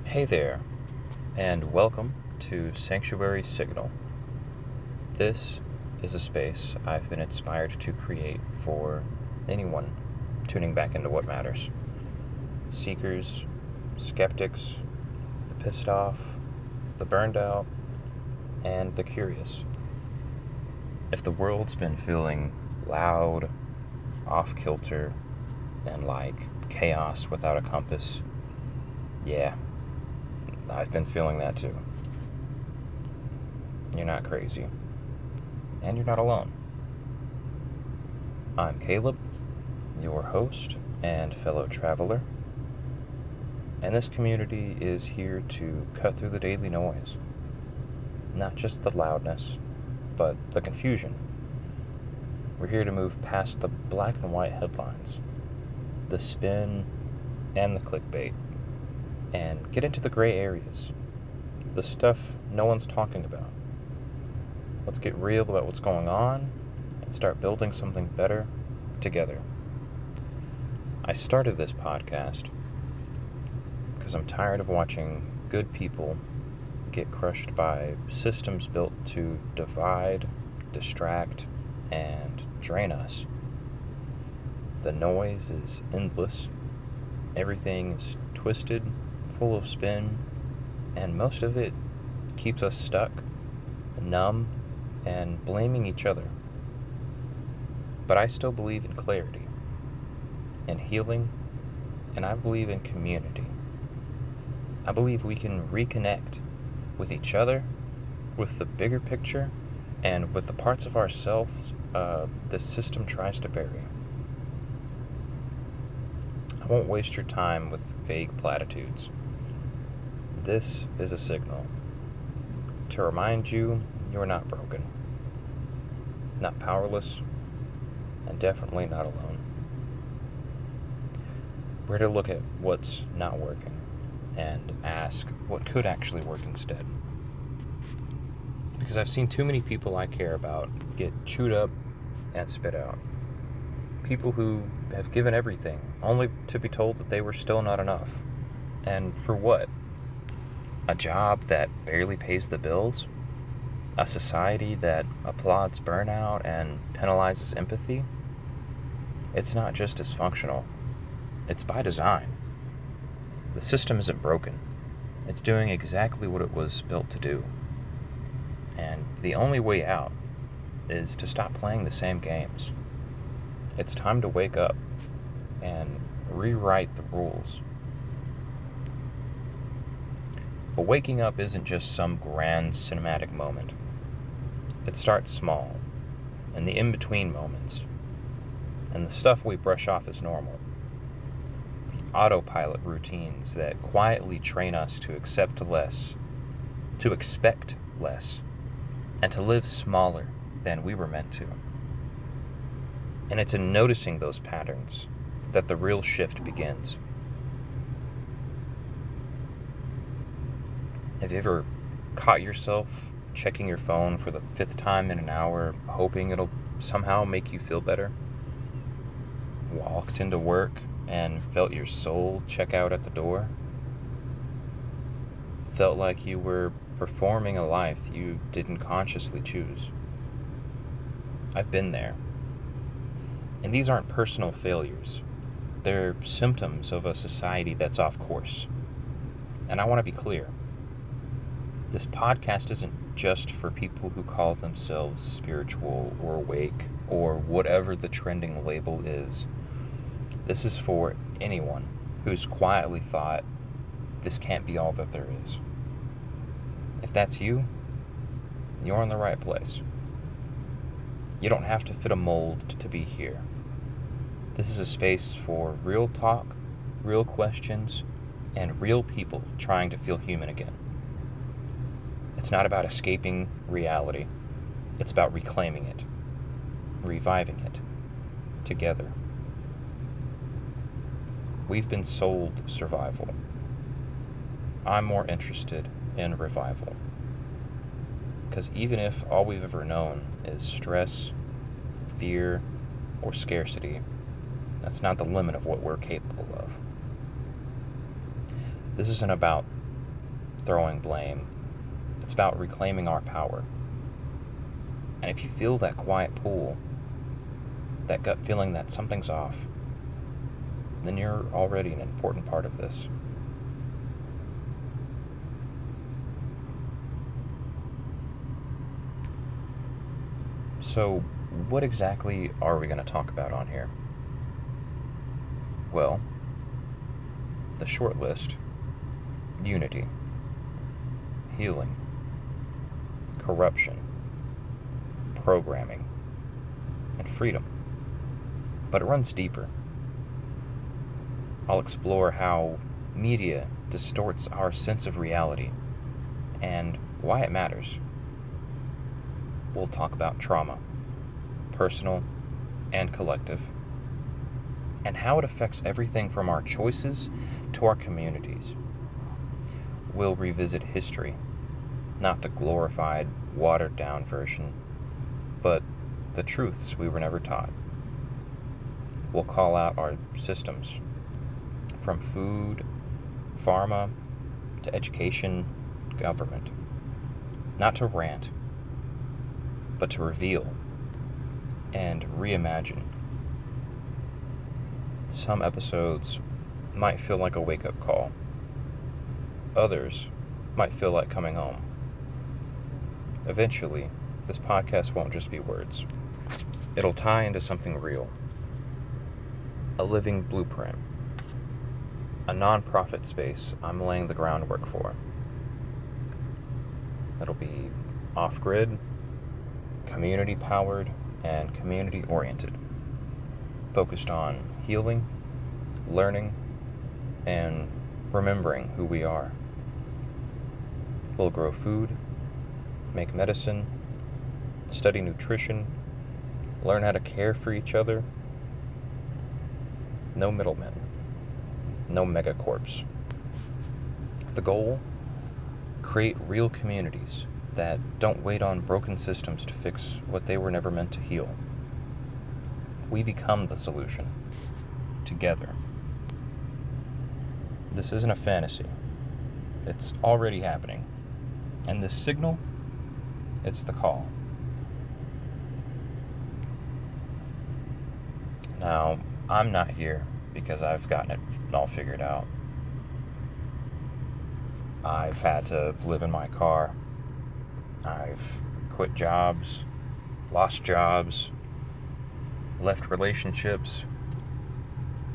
Hey there, and welcome to Sanctuary Signal. This is a space I've been inspired to create for anyone tuning back into what matters. Seekers, skeptics, the pissed off, the burned out, and the curious. If the world's been feeling loud, off-kilter, and like chaos without a compass, yeah, I've been feeling that too. You're not crazy. And you're not alone. I'm Caleb, your host and fellow traveler. And this community is here to cut through the daily noise. Not just the loudness, but the confusion. We're here to move past the black and white headlines, the spin, and the clickbait, and get into the gray areas, the stuff no one's talking about. Let's get real about what's going on and start building something better together. I started this podcast because I'm tired of watching good people get crushed by systems built to divide, distract, and drain us. The noise is endless. Everything is twisted, full of spin, and most of it keeps us stuck, numb, and blaming each other. But I still believe in clarity, in healing, and I believe in community. I believe we can reconnect with each other, with the bigger picture, and with the parts of ourselves this system tries to bury. I won't waste your time with vague platitudes. This is a signal to remind you you're not broken, not powerless, and definitely not alone. We're to look at what's not working and ask what could actually work instead. Because I've seen too many people I care about get chewed up and spit out. People who have given everything, only to be told that they were still not enough. And for what? A job that barely pays the bills? A society that applauds burnout and penalizes empathy? It's not just dysfunctional. It's by design. The system isn't broken. It's doing exactly what it was built to do. And the only way out is to stop playing the same games. It's time to wake up and rewrite the rules. But waking up isn't just some grand cinematic moment. It starts small, in the in-between moments, and the stuff we brush off as normal. The autopilot routines that quietly train us to accept less, to expect less, and to live smaller than we were meant to. And it's in noticing those patterns that the real shift begins. Have you ever caught yourself checking your phone for the 5th time in an hour, hoping it'll somehow make you feel better? Walked into work and felt your soul check out at the door? Felt like you were performing a life you didn't consciously choose? I've been there. And these aren't personal failures. They're symptoms of a society that's off course. And I want to be clear. This podcast isn't just for people who call themselves spiritual or awake or whatever the trending label is. This is for anyone who's quietly thought, this can't be all that there is. If that's you, you're in the right place. You don't have to fit a mold to be here. This is a space for real talk, real questions, and real people trying to feel human again. It's not about escaping reality. It's about reclaiming it, reviving it, together. We've been sold survival. I'm more interested in revival. Because even if all we've ever known is stress, fear, or scarcity, that's not the limit of what we're capable of. This isn't about throwing blame. It's about reclaiming our power. And if you feel that quiet pull, that gut feeling that something's off, then you're already an important part of this. So, what exactly are we going to talk about on here? Well, the short list: unity, healing, corruption, programming, and freedom. But it runs deeper. I'll explore how media distorts our sense of reality and why it matters. We'll talk about trauma, personal and collective, and how it affects everything from our choices to our communities. We'll revisit history, not the glorified, watered-down version, but the truths we were never taught. We'll call out our systems, from food, pharma, to education, government. Not to rant, but to reveal and reimagine. Some episodes might feel like a wake-up call. Others might feel like coming home. Eventually, this podcast won't just be words. It'll tie into something real. A living blueprint. A non-profit space I'm laying the groundwork for. It'll be off-grid, community-powered, and community-oriented. Focused on healing, learning, and remembering who we are. We'll grow food, make medicine, study nutrition, learn how to care for each other. No middlemen, no megacorps. The goal? Create real communities that don't wait on broken systems to fix what they were never meant to heal. We become the solution, together. This isn't a fantasy. It's already happening. And this signal, it's the call. Now, I'm not here because I've gotten it all figured out. I've had to live in my car. I've quit jobs, lost jobs, left relationships,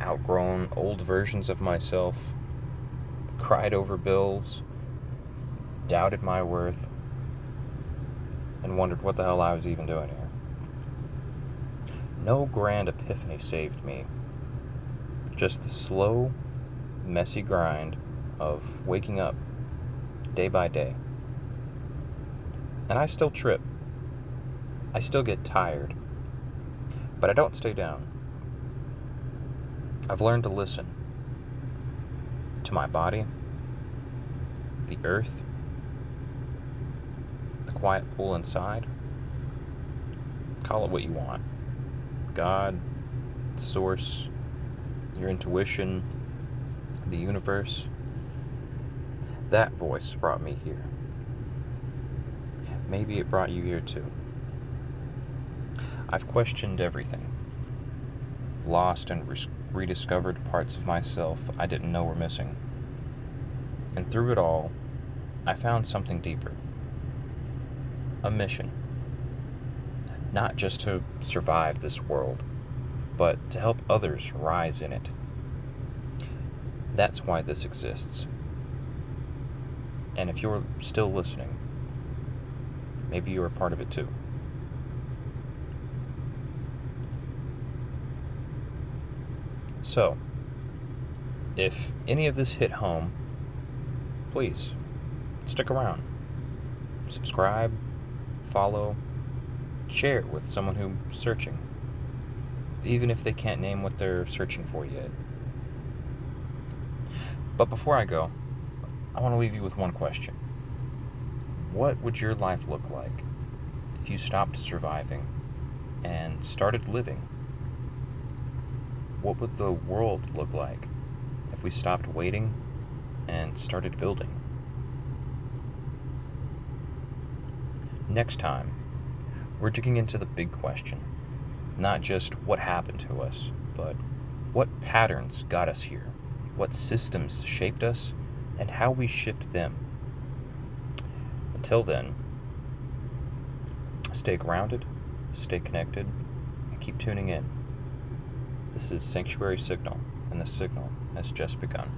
outgrown old versions of myself, cried over bills, doubted my worth, and wondered what the hell I was even doing here. No grand epiphany saved me. Just the slow, messy grind of waking up day by day. And I still trip. I still get tired. But I don't stay down. I've learned to listen to my body, the earth, the quiet pull inside. Call it what you want. God, source, your intuition, the universe. That voice brought me here. Maybe it brought you here too. I've questioned everything. Lost and rediscovered parts of myself I didn't know were missing. And through it all, I found something deeper. A mission. Not just to survive this world, but to help others rise in it. That's why this exists. And if you're still listening, maybe you're a part of it too. So, if any of this hit home, please stick around. Subscribe, follow, share it with someone who's searching, even if they can't name what they're searching for yet. But before I go, I want to leave you with one question. What would your life look like if you stopped surviving and started living? What would the world look like if we stopped waiting and started building? Next time, we're digging into the big question. Not just what happened to us, but what patterns got us here, what systems shaped us, and how we shift them. Until then, stay grounded, stay connected, and keep tuning in. This is Sanctuary Signal, and the signal has just begun.